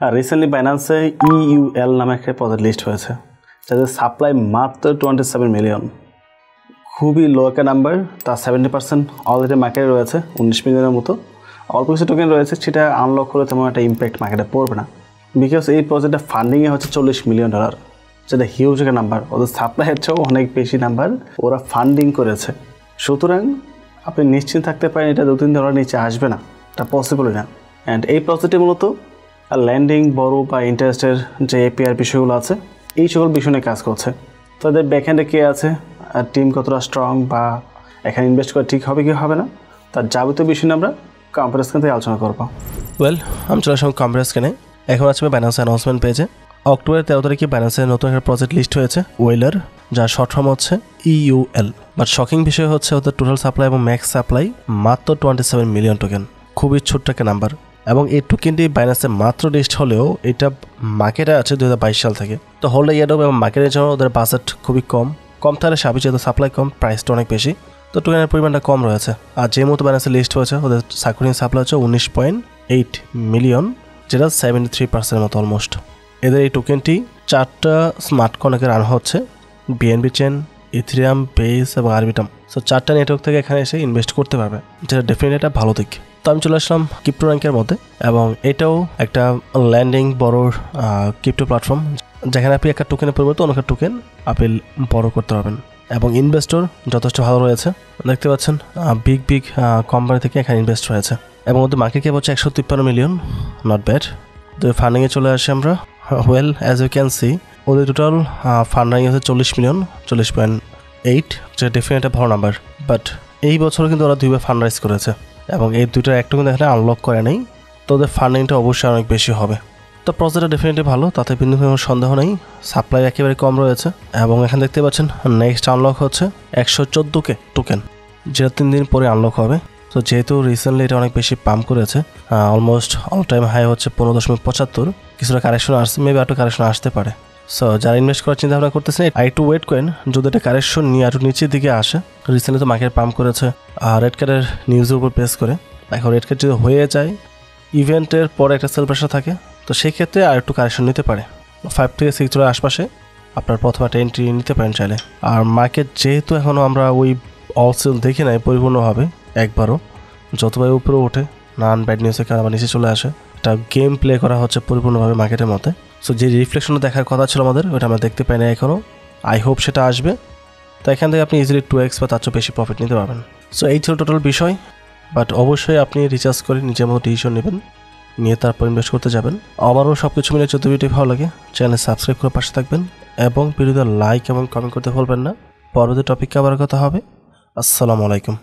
আর recently বাইন্যান্সে UL নামে একটা project list হয়েছে, যাদের সাপ্লাই মাত্র 27 মিলিয়ন। খুবই লো একটা নাম্বার। তার 70% অলরেডি মার্কেটে রয়েছে, 19 মিলিয়নের মতো। অল্প কিছু টোকেন রয়েছে, সেটা আনলক হলে তেমন একটা ইম্প্যাক্ট মার্কেটে পড়বে না, বিকজ এই প্রজেক্টটা ফান্ডিংয়ে হচ্ছে $40 মিলিয়ন, যেটা হিউজ একটা নাম্বার। ওদের সাপ্লাইয়ের চেয়েও অনেক বেশি নাম্বার ওরা ফান্ডিং করেছে। সুতরাং আপনি নিশ্চিত থাকতে পারেন এটা $2-3 নিচে আসবে না, এটা পসিবলই না। অ্যান্ড এই প্রজেক্টে মূলত ল্যান্ডিং, বড় বা ইন্টারেস্টের যে এপিআর বিষয়গুলো আছে, এই সকল বিষয় নিয়ে কাজ করছে। তো এদের ব্যাকহ্যান্ডে কে আছে, আর টিম কতটা স্ট্রং, বা এখানে ইনভেস্ট করা ঠিক হবে কি হবে না, তার যাবতীয় বিষয় নিয়ে আমরা কম্পারেস থেকে আলোচনা করবো। আমি চলে আসলাম কম্পারেস কেনে। এখন আছে বাইন্যান্স অ্যানাউন্সমেন্ট পেজে। অক্টোবরের 13 তারিখে বাইন্যান্সের নতুন একটা প্রজেক্ট লিস্ট হয়েছে, ওয়েলার, যার শর্ট ফর্ম হচ্ছে ইউএল। বাট শকিং বিষয় হচ্ছে ওদের টোটাল সাপ্লাই এবং ম্যাক্স সাপ্লাই মাত্র 27 মিলিয়ন টোকেন, খুবই ছোট্ট একটা নাম্বার। এবং এই টোকেনটি বাইন্যান্সে মাত্র লিস্ট হলেও এটা মার্কেটে আছে 2022 সাল থেকে। তো হোল্ড ইয়ারডব এবং মার্কেটের জন্য ওদের বাজেট খুবই কম তাহলে স্বাভাবিক, যেহেতু সাপ্লাই কম, প্রাইসটা অনেক বেশি, তো টোকেনের পরিমাণটা কম রয়েছে। আর যে মতো বাইন্যান্সে লিস্ট হয়েছে ওদের সার্কুলিং সাপ্লাই হচ্ছে 19.8 মিলিয়ন, যেটা 73% মতো অলমোস্ট। এদের এই টোকেনটি 4টা স্মার্ট কনেকে রান হচ্ছে, বিএনবি চেন, ইথেরিয়াম, বেস এবং আরবিটাম। সো 4টা নেটওয়ার্ক থেকে এখানে এসে ইনভেস্ট করতে পারবে, যেটা ডেফিনেটলি একটা ভালো দিক। তো আমি চলে আসলাম ক্রিপ্টো র্যাঙ্কের মধ্যে, এবং এটাও একটা ল্যান্ডিং বড় ক্রিপ্টো প্ল্যাটফর্ম, যেখানে আপনি একটা টোকেনের পরিবর্তে অন্য একটা টোকেন আপনি বড় করতে পারবেন। এবং ইনভেস্টর যথেষ্ট ভালো রয়েছে, দেখতে পাচ্ছেন বিগ কোম্পানি থেকে এখানে ইনভেস্ট রয়েছে। এবং ওদের মার্কেট ক্যাপ হচ্ছে 153 মিলিয়ন, নট ব্যাড। তো ফান্ডিংয়ে চলে আসি আমরা। অ্যাজ ইউ ক্যান সি ওদের টোটাল ফান্ডিং হচ্ছে 40 মিলিয়ন, 40.8, যেটা ডেফিনেটলি একটা ভালো নাম্বার। বাট এই বছর কিন্তু ওরা 2বার ফান্ড রাইজ করেছে, এবং এই দুইটার একটা কিন্তু এখানে আনলক করে নেই, তো ওদের ফান্ডিংটা অবশ্যই অনেক বেশি হবে। তো প্রজেক্টটা ডেফিনেটলি ভালো, তাতে কিন্তু কোনো সন্দেহ নেই। সাপ্লাই একেবারে কম রয়েছে, এবং এখানে দেখতে পাচ্ছেন নেক্সট আনলক হচ্ছে 114K টোকেন, যেটা 3 দিন পরে আনলক হবে। তো যেহেতু রিসেন্টলি এটা অনেক বেশি পাম্প করেছে, অলমোস্ট অল টাইম হাই হচ্ছে 15.75, কিছুটা কারেকশন আসছে, মেবি একটু কারেকশন আসতে পারে। সো যারা ইনভেস্ট করার চিন্তা ভাবনা করতেছেন, একটু ওয়েট করেন, যদি এটা কারেকশন নিয়ে একটু নিচের দিকে আসে। রিসেন্টলি তো মার্কেট পাম্প করেছে রেড কার্ডের নিউজের উপর বেস করে। এখন রেড কার্ড যদি হয়ে যায়, ইভেন্টের পরে একটা সেল প্রেশার থাকে, তো সেই ক্ষেত্রে আর একটু কারেকশন নিতে পারে। 5 থেকে 6 আশপাশে আপনার প্রথম একটা এন্ট্রি নিতে পারেন চাইলে। আর মার্কেট যেহেতু এখনও আমরা ওই অল সেল দেখি নাই পরিপূর্ণভাবে একবারও, যতবার উপরে ওঠে নান ব্যাড নিউজের কারণে আবার নিচে চলে আসে। এটা গেম প্লে করা হচ্ছে পরিপূর্ণভাবে মার্কেটের মধ্যে। সো যে রিফ্লেকশনটা দেখার কথা ছিল আমাদের, ওটা আমরা দেখতে পাই না এখনও। আই হোপ সেটা আসবে, তো এখান থেকে আপনি ইজিলি 2x বা তার চেয়ে বেশি প্রফিট নিতে পারবেন। সো এই ছিল টোটাল বিষয়। বাট অবশ্যই আপনি রিচার্জ করে নিজের মতো ডিসিশন নেবেন, নিয়ে তারপর ইনভেস্ট করতে যাবেন। আমারও সব কিছু মিলে যদি ভিডিও ভালো লাগে, চ্যানেল সাবস্ক্রাইব করে পাশে থাকবেন, এবং ভিডিওতে লাইক এবং কমেন্ট করতে ভুলবেন না। পরবর্তী টপিক আবার কথা হবে। আসসালামু আলাইকুম।